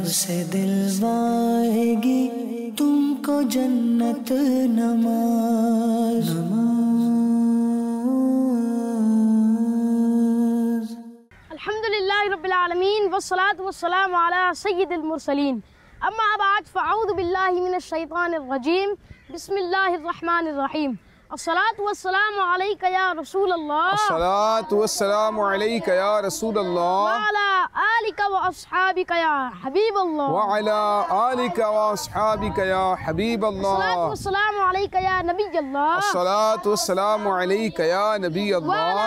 से दिलवाएगी तुमको जन्नत नमाज। अल्हम्दुलिल्लाहि रब्बिल आलमीन वस्सलातु वस्सलामु अला सय्यिदिल मुरसलीन। अम्मा बाद फ़अऊज़ु बिल्लाहि मिनश शैतानिर रजीम। बिस्मिल्लाहिर रहमानिर रहीम। अस्सलातु वस्सलामु अलैका या रसूल अल्लाह। अस्सलातु वस्सलामु अलैका या रसूल अल्लाह। व अला आलिका व अस्हाबिका या हबीब अल्लाह। व अला आलिका व अस्हाबिका या हबीब अल्लाह। अस्सलातु वस्सलामु अलैका या नबी अल्लाह। अस्सलातु वस्सलामु अलैका या नबी व अल्लाह। अला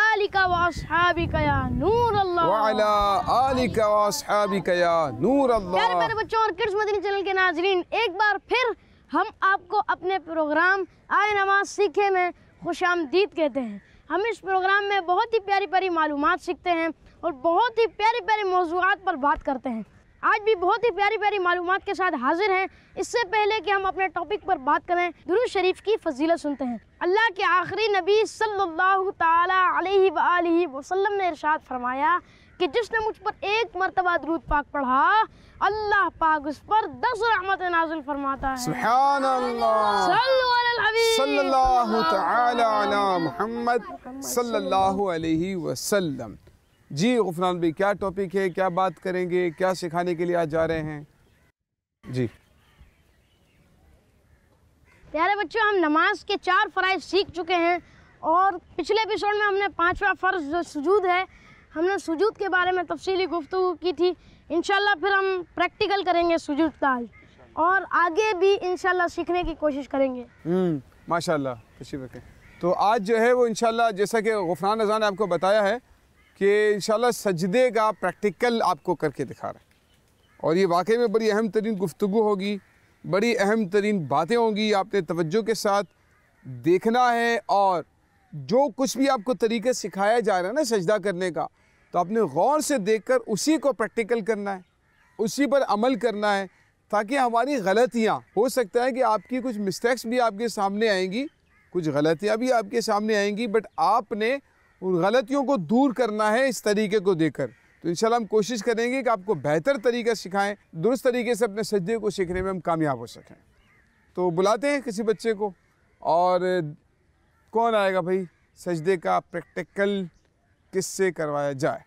आलिका व अस्हाबिका या नूर अल्लाह। व अला आलिका व अस्हाबिका या नूर अल्लाह। प्यारे प्यारे बच्चों और किड्स मदनी चैनल के नाज़रीन, एक बार फिर हम आपको अपने प्रोग्राम आए नमाज सीखे में खुशामदीद कहते हैं। हम इस प्रोग्राम में बहुत ही प्यारी प्यारी मालूमात सीखते हैं और बहुत ही प्यारे प्यारे मौज़ूआत पर बात करते हैं। आज भी बहुत ही प्यारी प्यारी मालूमात के साथ हाजिर हैं। इससे पहले कि हम अपने टॉपिक पर बात करें, दुरूद शरीफ की फजीलत सुनते हैं। अल्लाह के आखिरी नबी सल्लल्लाहु ताला अलैहि व आलिहि वसल्लम ने इरशाद फरमाया कि जिसने मुझ पर एक मरतबा दुरूद पाक पढ़ा, अल्लाह पाक उस पर 10 रहमत नाज़िल फरमाता है। सुभान अल्लाह। सल्लु अलल हबीब सल्लल्लाहु तआला अला मुहम्मद सल्लल्लाहु अलैहि वसल्लम। जी गुफरान भाई, क्या टॉपिक है, क्या बात करेंगे, क्या सिखाने के लिए आज जा रहे हैं? जी प्यारे बच्चों, हम नमाज के 4 फ़राइज़ सीख चुके हैं और पिछले एपिसोड में हमने 5वां फ़र्ज़ जो सुजूद है, हमने सुजूद के बारे में तफसीली गुफ्तगू की थी। इंशाल्लाह फिर हम प्रैक्टिकल करेंगे सुजूद का और आगे भी इंशाल्लाह सीखने की कोशिश करेंगे। माशाल्लाह, तशरीफ़ रखें। तो आज जो है वो इंशाल्लाह, जैसा कि गुफरान रज़ा ने आपको बताया है कि इंशाल्लाह सजदे का प्रैक्टिकल आपको करके दिखा रहा है और ये वाकई में बड़ी अहम तरीन गुफ्तगू होगी, बड़ी अहम तरीन बातें होंगी। आपने तवज्जो के साथ देखना है और जो कुछ भी आपको तरीके सिखाया जा रहा है ना सजदा करने का, तो आपने गौर से देखकर उसी को प्रैक्टिकल करना है, उसी पर अमल करना है, ताकि हमारी गलतियाँ, हो सकता है कि आपकी कुछ मिस्टेक्स भी आपके सामने आएंगी, कुछ गलतियाँ भी आपके सामने आएंगी, बट आपने उन गलतियों को दूर करना है इस तरीके को देखकर। तो इंशाल्लाह हम कोशिश करेंगे कि आपको बेहतर तरीका सिखाएं, दुरुस्त तरीके से अपने सजदे को सीखने में हम कामयाब हो सकें। तो बुलाते हैं किसी बच्चे को, और कौन आएगा भाई? सजदे का प्रैक्टिकल किससे करवाया जाए?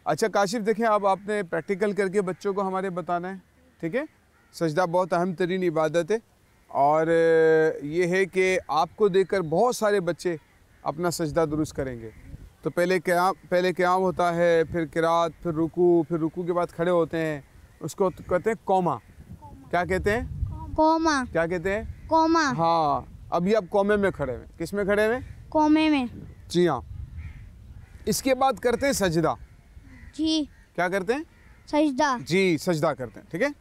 अच्छा काशिफ, देखें अब आपने प्रैक्टिकल करके बच्चों को हमारे बताना है, ठीक है? सजदा बहुत अहम तरीन इबादत है और ये है कि आपको देखकर बहुत सारे बच्चे अपना सजदा दुरुस्त करेंगे। तो पहले क़याम होता है, फिर किरात, फिर रुकू के बाद खड़े होते हैं, उसको कहते हैं कौमा। क्या कहते हैं? कौमा। क्या कहते हैं? कौमा। हाँ, अभी आप कौमे में खड़े हुए। किस में खड़े हुए? कौमे में। जी हाँ। इसके बाद करते हैं सजदा। जी। क्या करते हैं? सजदा। जी, सजदा करते हैं, ठीक है?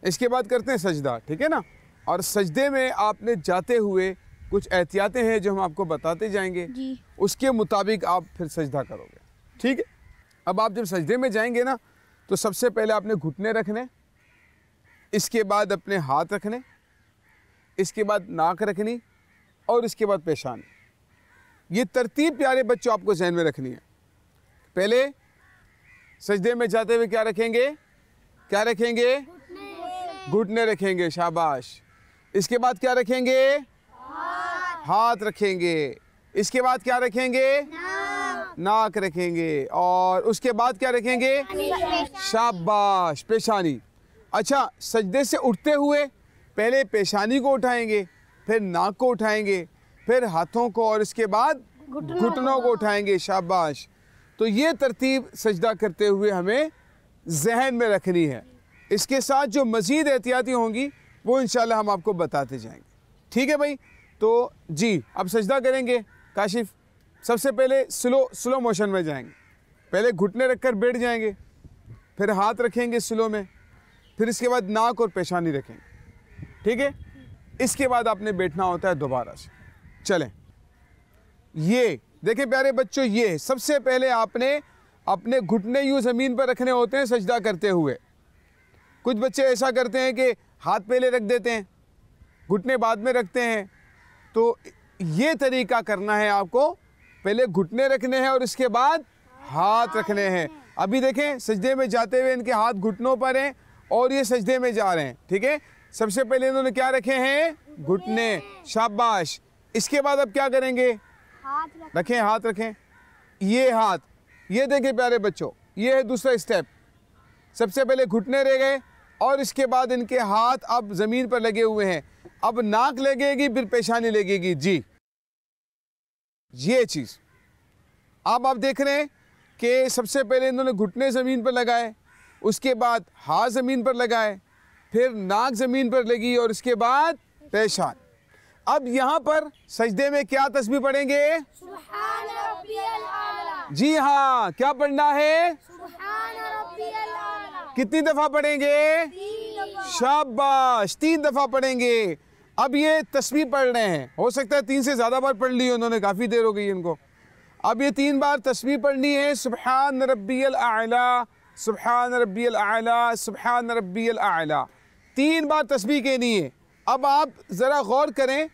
इसके बाद करते हैं सजदा, ठीक है ना? और सजदे में आपने जाते हुए कुछ एहतियातें हैं जो हम आपको बताते जाएंगे जी। उसके मुताबिक आप फिर सजदा करोगे, ठीक है? अब आप जब सजदे में जाएंगे ना, तो सबसे पहले आपने घुटने रखने, इसके बाद अपने हाथ रखने, इसके बाद नाक रखनी और इसके बाद पेशानी। ये तरतीब प्यारे बच्चों आपको जहन में रखनी है। पहले सजदे में जाते हुए क्या रखेंगे? क्या रखेंगे? घुटने रखेंगे, शाबाश। इसके बाद क्या रखेंगे? हाथ रखेंगे। इसके बाद क्या रखेंगे? नाक रखेंगे। और उसके बाद क्या रखेंगे? शाबाश, पेशानी। अच्छा, सजदे से उठते हुए पहले पेशानी को उठाएंगे, फिर नाक को उठाएंगे, फिर हाथों को और इसके बाद घुटनों को उठाएंगे, शाबाश। तो ये तरतीब सजदा करते हुए हमें जहन में रखनी है। इसके साथ जो मज़ीद एहतियाती होंगी वो इंशाल्लाह हम आपको बताते जाएंगे, ठीक है भाई? तो जी, अब सजदा करेंगे। काशिफ, सबसे पहले स्लो मोशन में जाएंगे। पहले घुटने रखकर बैठ जाएंगे, फिर हाथ रखेंगे स्लो में, फिर इसके बाद नाक और पेशानी रखेंगे, ठीक है? इसके बाद आपने बैठना होता है दोबारा से। चलें, ये देखें प्यारे बच्चों, ये सबसे पहले आपने अपने घुटने यूँ ज़मीन पर रखने होते हैं सजदा करते हुए। कुछ बच्चे ऐसा करते हैं कि हाथ पहले रख देते हैं, घुटने बाद में रखते हैं। तो ये तरीका करना है आपको, पहले घुटने रखने हैं और इसके बाद हाथ रखने हैं। अभी देखें सजदे में जाते हुए इनके हाथ घुटनों पर हैं और ये सजदे में जा रहे हैं, ठीक है। सबसे पहले इन्होंने क्या रखे हैं? घुटने, शाबाश। इसके बाद अब क्या करेंगे? रखें, हाथ रखें, ये हाथ, ये देखें प्यारे बच्चों, ये है दूसरा स्टेप। सबसे पहले घुटने रह गए और इसके बाद इनके हाथ अब ज़मीन पर लगे हुए हैं। अब नाक लगेगी, फिर पेशानी लगेगी, जी ये चीज़। अब आप देख रहे हैं कि सबसे पहले इन्होंने घुटने ज़मीन पर लगाए, उसके बाद हाथ ज़मीन पर लगाए, फिर नाक ज़मीन पर लगी और इसके बाद पेशान। अब यहाँ पर सजदे में क्या तस्बीह पढ़ेंगे? सुब्हान रब्बियल आला। जी हाँ, क्या पढ़ना है? सुब्हान रब्बियल आला। कितनी दफ़ा पढ़ेंगे? 3 दफा। शाबाश, 3 दफ़ा पढ़ेंगे। अब ये तस्बीह पढ़ रहे हैं, हो सकता है 3 से ज़्यादा बार पढ़ ली उन्होंने, काफ़ी देर हो गई इनको। अब ये 3 बार तस्बीह पढ़नी है, सुब्हान रब्बियल आला, सुब्हान रब्बियल आला, सुब्हान रब्बियल आला। 3 बार तस्बीह कहनी है। अब आप ज़रा गौर करें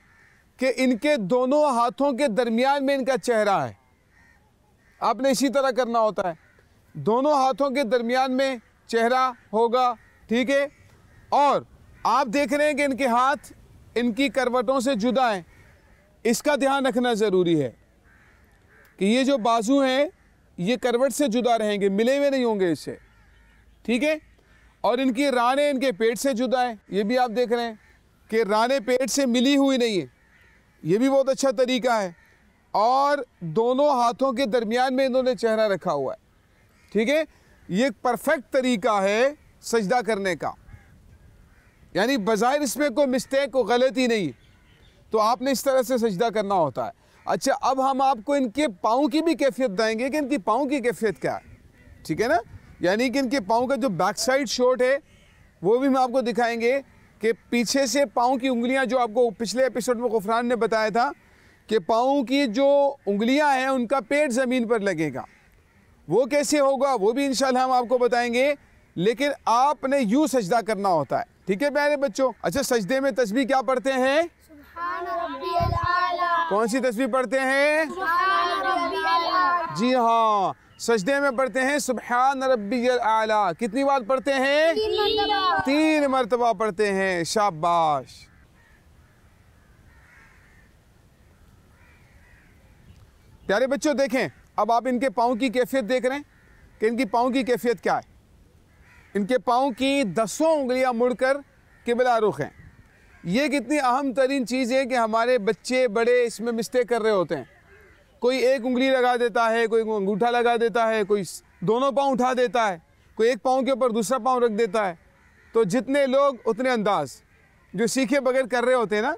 कि इनके दोनों हाथों के दरमियान में इनका चेहरा है, आपने इसी तरह करना होता है, दोनों हाथों के दरमियान में चेहरा होगा, ठीक है। और आप देख रहे हैं कि इनके हाथ इनकी करवटों से जुदा हैं। इसका ध्यान रखना ज़रूरी है कि ये जो बाजू हैं ये करवट से जुदा रहेंगे, मिले हुए नहीं होंगे इससे, ठीक है। और इनकी रानें इनके पेट से जुदा है, ये भी आप देख रहे हैं कि रानें पेट से मिली हुई नहीं है, ये भी बहुत अच्छा तरीका है। और दोनों हाथों के दरमियान में इन्होंने चेहरा रखा हुआ है, ठीक है। ये एक परफेक्ट तरीका है सजदा करने का, यानी बज़ाहिर इसमें कोई मिस्टेक, कोई गलती नहीं, तो आपने इस तरह से सजदा करना होता है। अच्छा, अब हम आपको इनके पाँव की भी कैफियत देंगे कि इनकी पाँव की कैफियत क्या है, ठीक है ना। यानी कि इनके पाँव का जो बैक साइड शॉट है वो भी हम आपको दिखाएंगे कि पीछे से पाँव की उंगलियां, जो आपको पिछले एपिसोड में गुफरान ने बताया था कि पाँव की जो उंगलियां हैं उनका पेट ज़मीन पर लगेगा, वो कैसे होगा वो भी इंशाल्लाह हम आपको बताएंगे। लेकिन आपने यूँ सजदा करना होता है, ठीक है प्यारे बच्चों। अच्छा, सजदे में तस्बीह क्या पढ़ते हैं? सुब्हान रब्बियल आला। कौन सी तस्बीह पढ़ते हैं? सुब्हान रब्बियल आला। जी हाँ, सजदे में पढ़ते हैं सुब्हान रब्बियल आला। कितनी बार पढ़ते हैं? 3 मरतबा पढ़ते हैं, शाबाश। प्यारे बच्चों देखें, अब आप इनके पाँव की कैफियत देख रहे हैं कि इनकी पाँव की कैफियत क्या है। इनके पाँव की 10 उंगलियां मुड़कर किबला रुख हैं। ये कितनी अहम तरीन चीज़ है कि हमारे बच्चे बड़े इसमें मिस्टेक कर रहे होते हैं। कोई एक उंगली लगा देता है, कोई अंगूठा लगा देता है, कोई दोनों पाँव उठा देता है, कोई एक पाँव के ऊपर दूसरा पाँव रख देता है। तो जितने लोग उतने अंदाज, जो सीखे बगैर कर रहे होते हैं ना,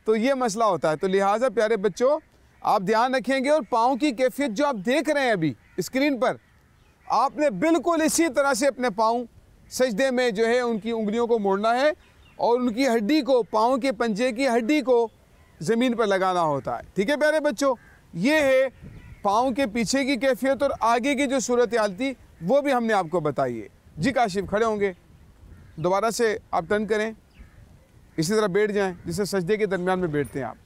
तो ये मसला होता है। तो लिहाजा प्यारे बच्चों आप ध्यान रखेंगे, और पाँव की कैफियत जो आप देख रहे हैं अभी स्क्रीन पर, आपने बिल्कुल इसी तरह से अपने पाँव सजदे में जो है उनकी उंगलियों को मोड़ना है और उनकी हड्डी को, पाँव के पंजे की हड्डी को ज़मीन पर लगाना होता है, ठीक है प्यारे बच्चों। ये है पाँव के पीछे की कैफियत, और आगे की जो सूरत हाल थी वो भी हमने आपको बताई है। जी काशिफ खड़े होंगे, दोबारा से आप टर्न करें, इसी तरह बैठ जाएं जिससे सजदे के दरमियान में बैठते हैं आप।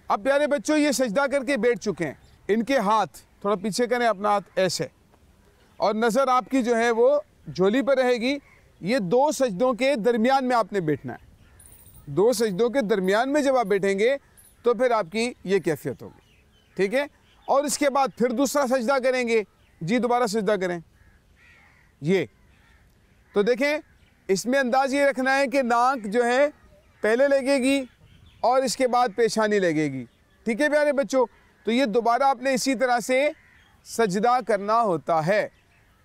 अब प्यारे बच्चों ये सजदा करके बैठ चुके हैं, इनके हाथ थोड़ा पीछे करें, अपना हाथ ऐसे, और नज़र आपकी जो है वो झोली पर रहेगी। ये 2 सजदों के दरमियान में आपने बैठना है। 2 सजदों के दरमियान में जब आप बैठेंगे तो फिर आपकी ये कैफियत होगी, ठीक है। और इसके बाद फिर दूसरा सजदा करेंगे। जी दोबारा सजदा करें, ये तो देखें, इसमें अंदाज ये रखना है कि नाक जो है पहले लगेगी और इसके बाद पेशानी लगेगी, ठीक है प्यारे बच्चों। तो ये दोबारा आपने इसी तरह से सजदा करना होता है।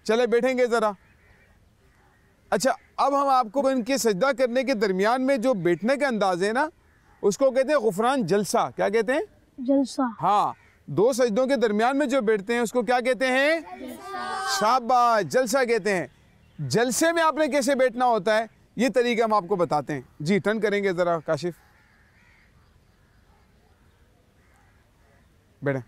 चले बैठेंगे ज़रा। अच्छा, अब हम आपको इनके सजदा करने के दरमियान में जो बैठने का अंदाज है ना, उसको कहते हैं गुफरान जलसा। क्या कहते हैं? जलसा। हाँ, 2 सजदों के दरमियान में जो बैठते हैं उसको क्या कहते हैं? शाबाश, जलसा कहते हैं। जलसे में आपने कैसे बैठना होता है ये तरीका हम आपको बताते हैं। जी टर्न करेंगे ज़रा काशिफ, बैठे।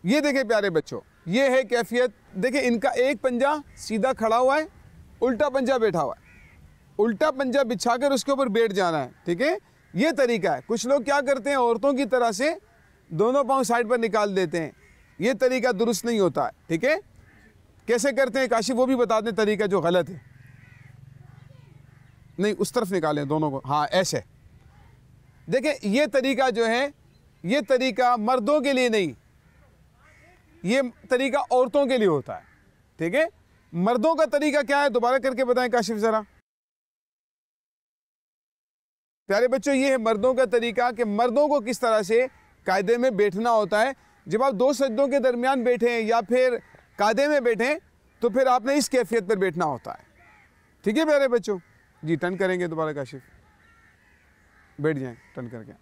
ये देखें प्यारे बच्चों, ये है कैफियत। देखें इनका एक पंजा सीधा खड़ा हुआ है, उल्टा पंजा बैठा हुआ है। उल्टा पंजा बिछाकर उसके ऊपर बैठ जाना है, ठीक है। ये तरीका है। कुछ लोग क्या करते हैं, औरतों की तरह से दोनों पाँव साइड पर निकाल देते हैं, ये तरीका दुरुस्त नहीं होता है। ठीक है, कैसे करते हैं काशिफ वो भी बता दें तरीका जो गलत है। नहीं, उस तरफ निकालें दोनों को, हाँ ऐसे। देखें ये तरीका जो है, ये तरीका मर्दों के लिए नहीं, ये तरीका औरतों के लिए होता है। ठीक है, मर्दों का तरीका क्या है दोबारा करके बताएं काशिफ ज़रा। प्यारे बच्चों, ये है मर्दों का तरीका कि मर्दों को किस तरह से कायदे में बैठना होता है। जब आप दो सजदों के दरमियान बैठें या फिर कायदे में बैठें तो फिर आपने इस कैफियत पर बैठना होता है। ठीक है प्यारे बच्चों, जी टर्न करेंगे दोबारा काशिफ, बैठ जाएं टर्न करके।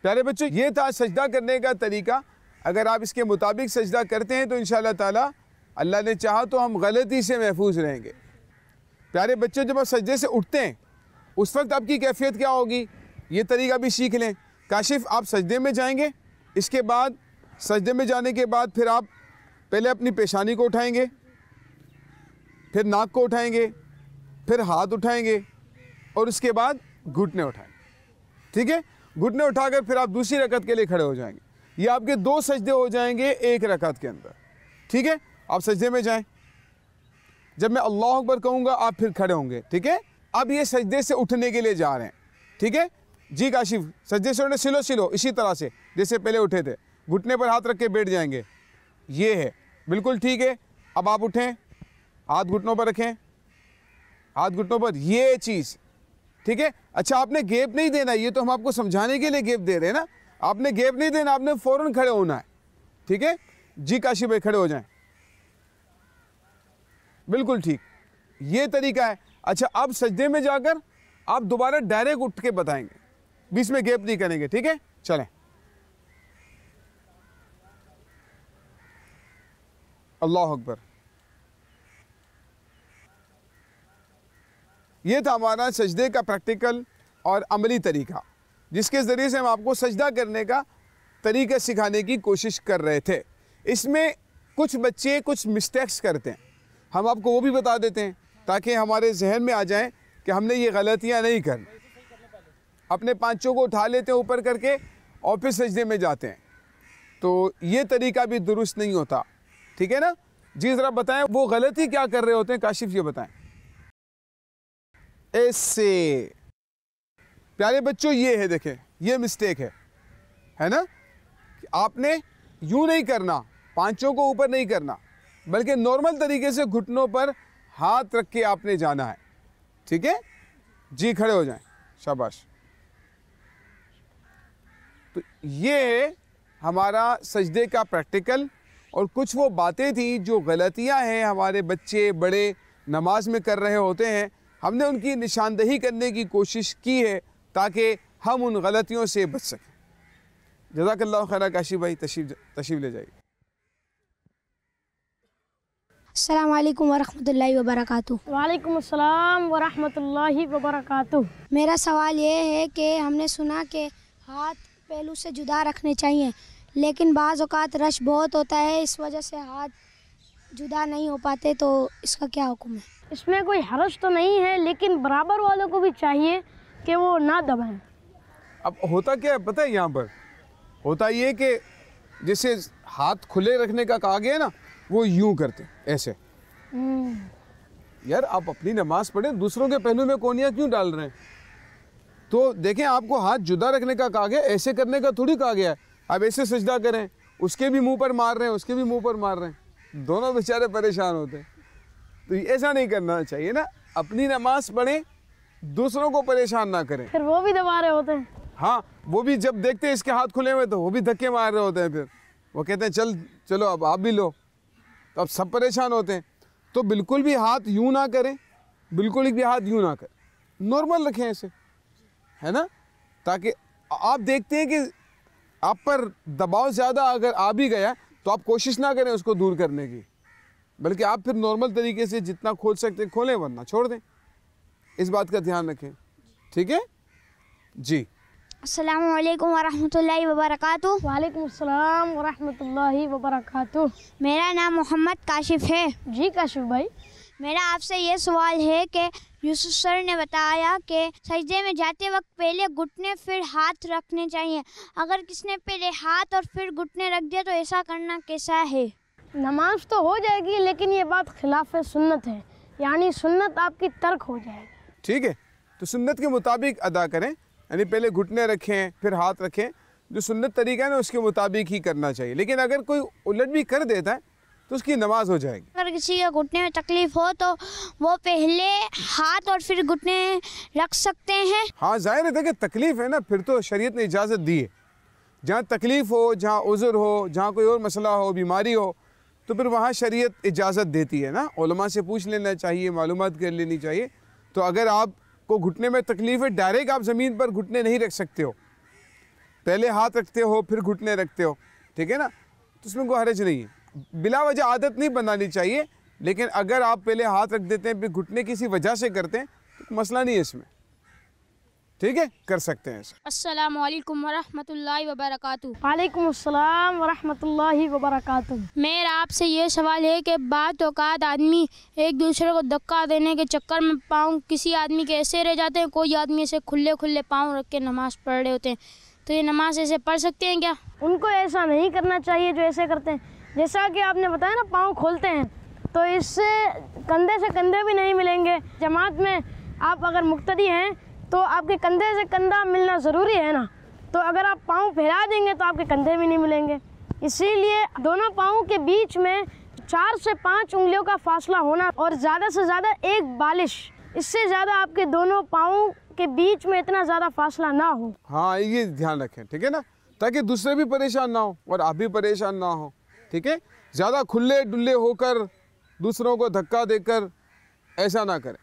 प्यारे बच्चों, ये था सजदा करने का तरीका। अगर आप इसके मुताबिक सजदा करते हैं तो इंशाअल्लाह ताला अल्लाह ने चाहा तो हम गलती से महफूज रहेंगे। प्यारे बच्चों, जब आप सजदे से उठते हैं उस वक्त आपकी कैफियत क्या होगी, ये तरीका भी सीख लें। काशिफ आप सजदे में जाएंगे, इसके बाद सजदे में जाने के बाद फिर आप पहले अपनी पेशानी को उठाएंगे, फिर नाक को उठाएंगे, फिर हाथ उठाएंगे और उसके बाद घुटने उठाएंगे। ठीक है, घुटने उठाकर फिर आप दूसरी रकत के लिए खड़े हो जाएंगे। ये आपके दो सजदे हो जाएंगे एक रकत के अंदर। ठीक है, आप सजदे में जाएं, जब मैं अल्लाह अकबर कहूँगा आप फिर खड़े होंगे। ठीक है, अब ये सजदे से उठने के लिए जा रहे हैं। ठीक है जी काशिफ, सजदे से उठने सिलो सिलो इसी तरह से जैसे पहले उठे थे, घुटने पर हाथ रख के बैठ जाएंगे। ये है बिल्कुल ठीक है। अब आप उठें, हाथ घुटनों पर रखें, हाथ घुटनों पर, ये चीज़ ठीक है। अच्छा, आपने गैप नहीं देना, ये तो हम आपको समझाने के लिए गैप दे रहे हैं ना, आपने गैप नहीं देना, आपने फ़ौरन खड़े होना है। ठीक है जी काशिफ भाई, खड़े हो जाएं, बिल्कुल ठीक, ये तरीका है। अच्छा, अब सजदे में जाकर आप दोबारा डायरेक्ट उठ के बताएंगे, बीच में गैप नहीं करेंगे। ठीक है, चलें। अल्लाह अकबर। ये था हमारा सजदे का प्रैक्टिकल और अमली तरीका, जिसके ज़रिए से हम आपको सजदा करने का तरीका सिखाने की कोशिश कर रहे थे। इसमें कुछ बच्चे कुछ मिस्टेक्स करते हैं, हम आपको वो भी बता देते हैं ताकि हमारे जहन में आ जाए कि हमने ये गलतियां नहीं करनी। अपने पांचों को उठा लेते हैं ऊपर करके और फिर सजदे में जाते हैं, तो ये तरीका भी दुरुस्त नहीं होता। ठीक है ना जी, ज़रा बताएं वो गलती क्या कर रहे होते हैं, काशिफ ये बताएं। ऐसे प्यारे बच्चों, ये है, देखें ये मिस्टेक है ना, आपने यूं नहीं करना, पांचों को ऊपर नहीं करना, बल्कि नॉर्मल तरीके से घुटनों पर हाथ रख के आपने जाना है। ठीक है जी, खड़े हो जाएं, शाबाश। तो ये है हमारा सजदे का प्रैक्टिकल, और कुछ वो बातें थी जो गलतियां हैं हमारे बच्चे बड़े नमाज में कर रहे होते हैं, हमने उनकी निशानदही करने की कोशिश की है ताकि हम उन गलतियों से बच सकें। जज़ाकल्लाहु खैर काशिफ भाई, तशरीफ़ ले जाइए। अस्सलाम वालेकुम वरहमतुल्लाहि वबरकातुहू। वालेकुम अस्सलाम वरहमतुल्लाहि वबरकातुहू। मेरा सवाल ये है कि हमने सुना कि हाथ पहलू से जुदा रखने चाहिए, लेकिन बाज़ औक़ात रश बहुत होता है, इस वजह से हाथ जुदा नहीं हो पाते, तो इसका क्या हुक्म है? इसमें कोई हर्ज तो नहीं है, लेकिन बराबर वालों को भी चाहिए कि वो ना दबाएं। अब होता क्या है पता है, यहाँ पर होता ये कि जैसे हाथ खुले रखने का कहा गया ना, वो यूं करते ऐसे। यार आप अपनी नमाज पढ़ें, दूसरों के पहलू में कोनियाँ क्यों डाल रहे हैं? तो देखें, आपको हाथ जुदा रखने का कहा गया, ऐसे करने का थोड़ी कहा गया है। आप ऐसे सजदा करें, उसके भी मुंह पर मार रहे हैं, उसके भी मुंह पर मार रहे हैं, दोनों बेचारे परेशान होते हैं। तो ऐसा नहीं करना चाहिए ना, अपनी नमाज पढ़ें, दूसरों को परेशान ना करें। फिर वो भी दबा रहे होते हैं। हाँ, वो भी जब देखते हैं इसके हाथ खुले हुए तो वो भी धक्के मार रहे होते हैं, फिर वो कहते हैं चलो अब आप भी लो, तो अब सब परेशान होते हैं। तो बिल्कुल भी हाथ यूं ना करें, बिल्कुल भी हाथ यूं ना करें, नॉर्मल रखें ऐसे, है ना, ताकि आप देखते हैं कि आप पर दबाव ज़्यादा अगर आ भी गया तो आप कोशिश ना करें उसको दूर करने की, बल्कि आप फिर नॉर्मल तरीके से जितना खोल सकते हैं खोलें, वरना छोड़ दें। इस बात का ध्यान रखें। ठीक है जी। अस्सलामु अलैकुम वरहमतुल्लाहि वबरकातुहू। वालेकुम अस्सलाम वरहमतुल्लाहि वबरकातुहू। मेरा नाम मोहम्मद काशिफ है। जी काशिफ भाई, मेरा आपसे ये सवाल है कि यूसुफ सर ने बताया कि सजदे में जाते वक्त पहले घुटने फिर हाथ रखने चाहिए। अगर किसने पहले हाथ और फिर घुटने रख दिया तो ऐसा करना कैसा है? नमाज तो हो जाएगी, लेकिन ये बात खिलाफ सुन्नत है, यानी सुन्नत आपकी तर्क हो जाएगी। ठीक है, तो सुन्नत के मुताबिक अदा करें, यानी पहले घुटने रखें फिर हाथ रखें। जो सुन्नत तरीका है ना उसके मुताबिक ही करना चाहिए। लेकिन अगर कोई उलट भी कर देता है तो उसकी नमाज हो जाएगी। अगर किसी के घुटने में तकलीफ हो तो वो पहले हाथ और फिर घुटने रख सकते हैं। हाँ, जाहिर है कि तकलीफ है ना, फिर तो शरीयत ने इजाज़त दी है। जहाँ तकलीफ हो, जहाँ उज़्र हो, जहाँ कोई और मसला हो, बीमारी हो, तो फिर वहाँ शरीयत इजाज़त देती है ना। उलमा से पूछ लेना चाहिए, मालूमात कर लेनी चाहिए। तो अगर आपको घुटने में तकलीफ है, डायरेक्ट आप ज़मीन पर घुटने नहीं रख सकते हो, पहले हाथ रखते हो फिर घुटने रखते हो, ठीक है ना, तो उसमें कोई हर्ज नहीं है। बिला वजह आदत नहीं बनानी चाहिए, लेकिन अगर आप पहले हाथ रख देते हैं फिर घुटने किसी वजह से करते हैं तो मसला नहीं है इसमें, ठीक है, कर सकते हैं। अस्सलामु अलैकुम वरहमतुल्लाहि वबरकातुहू। वालेकुम अस्सलाम वरहमतुल्लाहि वबरकातुहू। मेरा आपसे ये सवाल है कि बात औकात आदमी एक दूसरे को धक्का देने के चक्कर में पाँव किसी आदमी के ऐसे रह जाते हैं, कोई आदमी ऐसे खुले खुले पाँव रख के नमाज़ पढ़ रहे होते हैं, तो ये नमाज ऐसे पढ़ सकते हैं क्या? उनको ऐसा नहीं करना चाहिए जो ऐसे करते हैं। जैसा कि आपने बताया ना, पाँव खोलते हैं तो इससे कंधे से कंधे भी नहीं मिलेंगे। जमात में आप अगर मुक्तदी हैं तो आपके कंधे से कंधा मिलना ज़रूरी है ना, तो अगर आप पाँव फैला देंगे तो आपके कंधे भी नहीं मिलेंगे। इसीलिए दोनों पाँव के बीच में 4 से 5 उंगलियों का फासला होना और ज़्यादा से ज़्यादा एक बालिश, इससे ज़्यादा आपके दोनों पाँव के बीच में इतना ज़्यादा फासला ना हो। हाँ, ये ध्यान रखें, ठीक है ना, ताकि दूसरे भी परेशान ना हो और आप भी परेशान ना हो, ठीक है। ज़्यादा खुले डुल्ले होकर दूसरों को धक्का देकर ऐसा ना करें,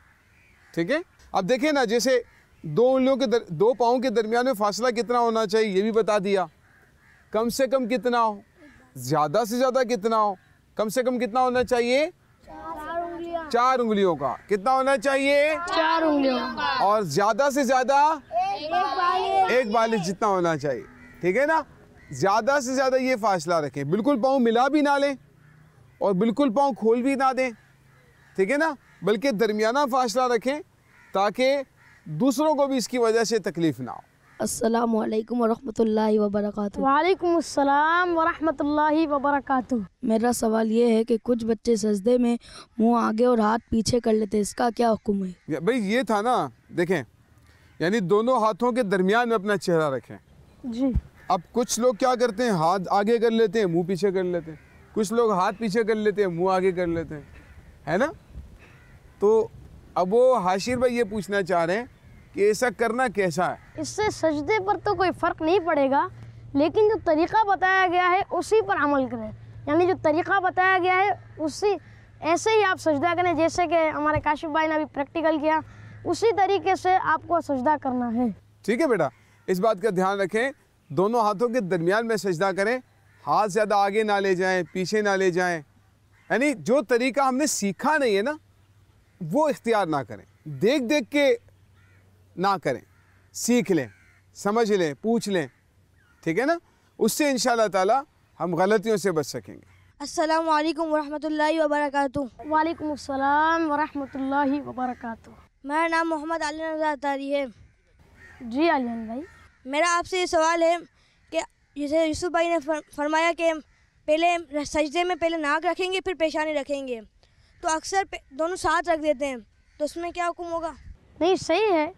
ठीक है। अब देखें ना, जैसे दो उंगलियों के दो पाँव के दरमियान में फासला कितना होना चाहिए ये भी बता दिया। कम से कम कितना हो, ज़्यादा से ज़्यादा कितना हो, कम से कम कितना होना चाहिए? 4 उंगलियों का। कितना होना चाहिए? 4 उंगलियों का। और ज़्यादा से ज़्यादा एक बालिश जितना होना चाहिए, ठीक है ना। ज़्यादा से ज़्यादा ये फासला रखें, बिल्कुल पाँव मिला भी ना लें और बिल्कुल पाँव खोल भी ना दें, ठीक है ना, बल्कि दरमियाना फासला रखें ताकि दूसरों को भी इसकी वजह से तकलीफ़ ना हो। अस्सलामु अलैकुम वरहमतुल्लाहि वबरकातुहू। वालेकुम अस्सलाम वरहमतुल्लाहि वबरकातुहू। मेरा सवाल ये है कि कुछ बच्चे सजदे में मुंह आगे और हाथ पीछे कर लेते हैं, इसका क्या हुक्म है? भाई ये था ना, देखें, यानी दोनों हाथों के दरमियान में अपना चेहरा रखें जी। अब कुछ लोग क्या करते हैं, हाथ आगे कर लेते हैं, मुंह पीछे कर लेते हैं। कुछ लोग हाथ पीछे कर लेते हैं, मुंह आगे कर लेते हैं, है ना। तो अब वो हाशिर भाई ये पूछना चाह रहे हैं कि ऐसा करना कैसा है? इससे सजदे पर तो कोई फ़र्क नहीं पड़ेगा, लेकिन जो तरीक़ा बताया गया है उसी पर अमल करें। यानी जो तरीक़ा बताया गया है उसी ऐसे ही आप सजदा करें, जैसे कि हमारे काशिफ भाई ने अभी प्रैक्टिकल किया, उसी तरीके से आपको सजदा करना है। ठीक है बेटा, इस बात का ध्यान रखें, दोनों हाथों के दरमियान में सजदा करें, हाथ ज़्यादा आगे ना ले जाएं, पीछे ना ले जाएं। यानी जो तरीका हमने सीखा नहीं है ना वो इख्तियार ना करें, देख देख के ना करें, सीख लें, समझ लें, पूछ लें, ठीक है ना। उससे इंशाअल्लाह ताला हम गलतियों से बच सकेंगे। अस्सलामु अलैकुम वरहमतुल्लाहि वबरकातुहू। वालेकुम अस्सलाम वरहमतुल्लाहि वबरकातुहू। मेरा नाम मोहम्मद अली नज़र तारी है। जी आलियान भाई, मेरा आपसे ये सवाल है कि जैसे यूसुफ भाई ने फरमाया कि पहले सजदे में पहले नाक रखेंगे फिर पेशानी रखेंगे, तो अक्सर दोनों साथ रख देते हैं, तो उसमें क्या हुक्म होगा? नहीं सही है,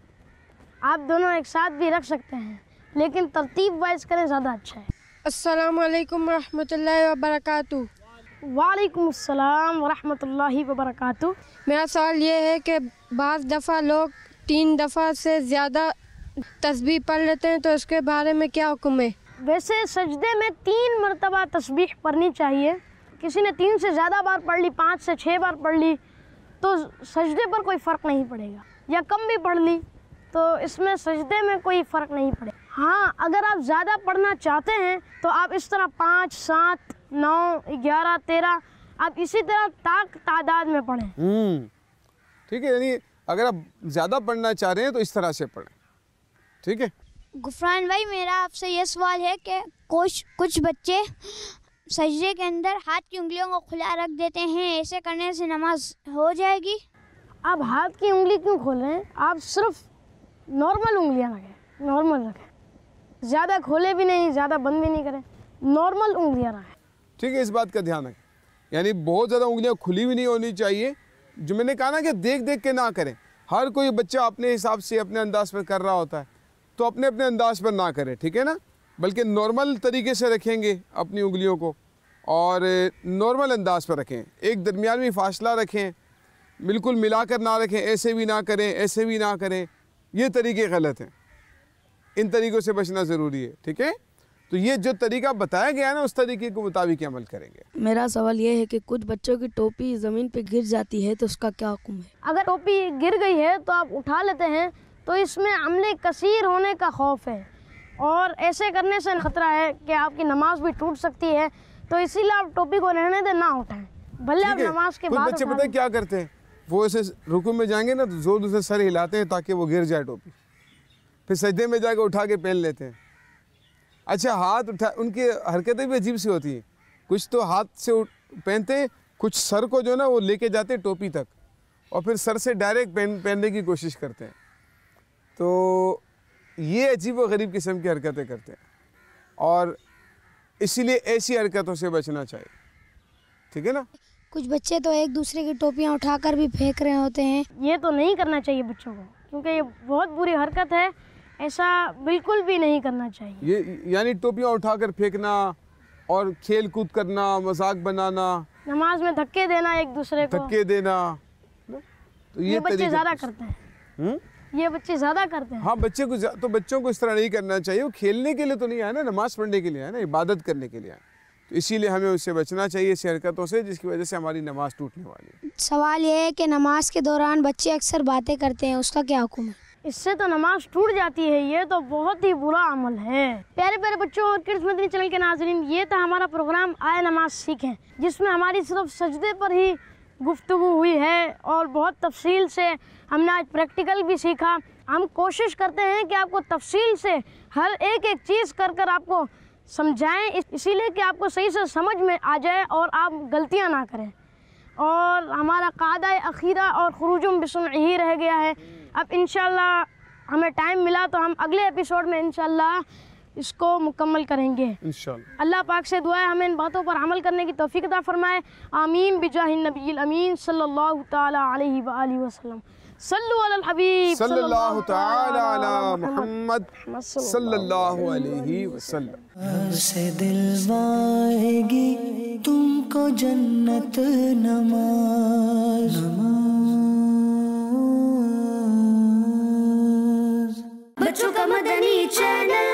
आप दोनों एक साथ भी रख सकते हैं, लेकिन तरतीब वाइज करें ज़्यादा अच्छा है। अस्सलामु अलैकुम रहमतुल्लाहि व बरकातुहू। वालेकुम अस्सलाम वरहमतुल्लाहि वबरकातुहू। मेरा सवाल ये है कि बाज़ दफ़ा लोग 3 दफ़ा से ज़्यादा तस्बीह पढ़ लेते हैं, तो इसके बारे में क्या हुक्म है? वैसे सजदे में 3 मरतबा तस्बीह पढ़नी चाहिए। किसी ने 3 से ज़्यादा बार पढ़ ली, 5 से 6 बार पढ़ ली, तो सजदे पर कोई फ़र्क नहीं पड़ेगा, या कम भी पढ़ ली तो इसमें सजदे में कोई फ़र्क नहीं पड़ेगा। हाँ, अगर आप ज़्यादा पढ़ना चाहते हैं तो आप इस तरह 5, 7, 9, 11, 13 आप इसी तरह तादाद में पढ़ें। ठीक है, यानी अगर आप ज़्यादा पढ़ना चाह रहे हैं तो इस तरह से पढ़ें, ठीक है। गुफरान भाई, मेरा आपसे ये सवाल है कि कुछ बच्चे सजदे के अंदर हाथ की उंगलियों को खुला रख देते हैं, ऐसे करने से नमाज हो जाएगी? आप हाथ की उंगली क्यों खोल रहे हैं? आप सिर्फ नॉर्मल उंगलियां रखें, नॉर्मल रखें, ज़्यादा खोले भी नहीं, ज़्यादा बंद भी नहीं करें, नॉर्मल उंगलियां रखें। ठीक है, इस बात का ध्यान रखें। यानी बहुत ज़्यादा उंगलियां खुली भी नहीं होनी चाहिए। जो मैंने कहा ना कि देख देख के ना करें। हर कोई बच्चा अपने हिसाब से अपने अंदाज पर कर रहा होता है, तो अपने अपने अंदाज पर ना करें, ठीक है ना, बल्कि नॉर्मल तरीके से रखेंगे अपनी उंगलियों को और नॉर्मल अंदाज पर रखें। एक दरमियानी फासला रखें, बिल्कुल मिलाकर ना रखें, ऐसे भी ना करें, ऐसे भी ना करें, ये तरीके गलत हैं। इन तरीक़ों से बचना ज़रूरी है, ठीक है। तो ये जो तरीका बताया गया है ना, उस तरीके के मुताबिक अमल करेंगे। मेरा सवाल ये है कि कुछ बच्चों की टोपी ज़मीन पे गिर जाती है तो उसका क्या हुक्म है? अगर टोपी गिर गई है तो आप उठा लेते हैं, तो इसमें अमले कसीर होने का खौफ है और ऐसे करने से खतरा है कि आपकी नमाज भी टूट सकती है। तो इसीलिए आप टोपी को रहने दें, ना उठाएं, भले आप नमाज के बाद। बच्चे पता है क्या करते हैं, वो ऐसे रुकू में जाएंगे ना तो जोर से सर हिलाते हैं ताकि वो गिर जाए टोपी, फिर सजदे में जाकर उठा के पहन लेते हैं। अच्छा, हाथ उठा, उनकी हरकतें भी अजीब सी होती हैं। कुछ तो हाथ से पहनते हैं, कुछ सर को जो ना वो लेके जाते हैं टोपी तक और फिर सर से डायरेक्ट पहनने की कोशिश करते हैं। तो ये अजीब व गरीब किस्म की हरकतें करते हैं और इसीलिए ऐसी हरकतों से बचना चाहिए, ठीक है ना। कुछ बच्चे तो एक दूसरे की टोपियां उठाकर भी फेंक रहे होते हैं। ये तो नहीं करना चाहिए बच्चों को, क्योंकि ये बहुत बुरी हरकत है, ऐसा बिल्कुल भी नहीं करना चाहिए। ये यानी टोपियां उठाकर फेंकना और खेल कूद करना, मजाक बनाना, नमाज में धक्के देना, एक दूसरे को धक्के देना, तो ये बच्चे ज़्यादा करते हैं। ये बच्चे ज़्यादा करते हैं। हाँ, तो बच्चों को इस तरह नहीं करना चाहिए। वो खेलने के लिए तो नहीं आया ना, नमाज पढ़ने के लिए आया ना, इबादत करने के लिए आया। तो इसीलिए हमें उससे बचना चाहिए, ऐसी हरकतों से जिसकी वजह से हमारी नमाज टूटने वाली है। सवाल ये है कि नमाज के दौरान बच्चे अक्सर बातें करते हैं, उसका क्या हुक्म है? इससे तो नमाज टूट जाती है, ये तो बहुत ही बुरा अमल है। प्यारे प्यारे बच्चों और किड्स मदनी चैनल के नाज़रीन, ये था हमारा प्रोग्राम आए नमाज सीखें, जिसमें हमारी सिर्फ सजदे पर ही गुफ्तगू हुई है और बहुत तफसील से हमने आज प्रैक्टिकल भी सीखा। हम कोशिश करते हैं कि आपको तफसील से हर एक चीज़ कर कर आपको समझाएं, इसीलिए कि आपको सही से समझ में आ जाए और आप गलतियां ना करें। और हमारा कायदा अखीरा और खुरूजुम बिस्मिल्लाह रह गया है। अब इंशाल्लाह हमें टाइम मिला तो हम अगले एपिसोड में इंशाल्लाह इसको मुकम्मल करेंगे इंशाल्लाह। अल्लाह पाक से दुआ है हमें इन बातों पर अमल करने की तौफीक अता फरमाए। आमीन बिजाहिन नबील अमीन सल्लल्लाहु ताला अलैहि व आलिहि वसल्लम। सल्लु अलल हबीब सल्लल्लाहु ताला अला मुहम्मद सल्लल्लाहु अलैहि वसल्लम। से दिलवाएगी तुमको जन्नत नमाज। बच्चों का मदनी चैनल।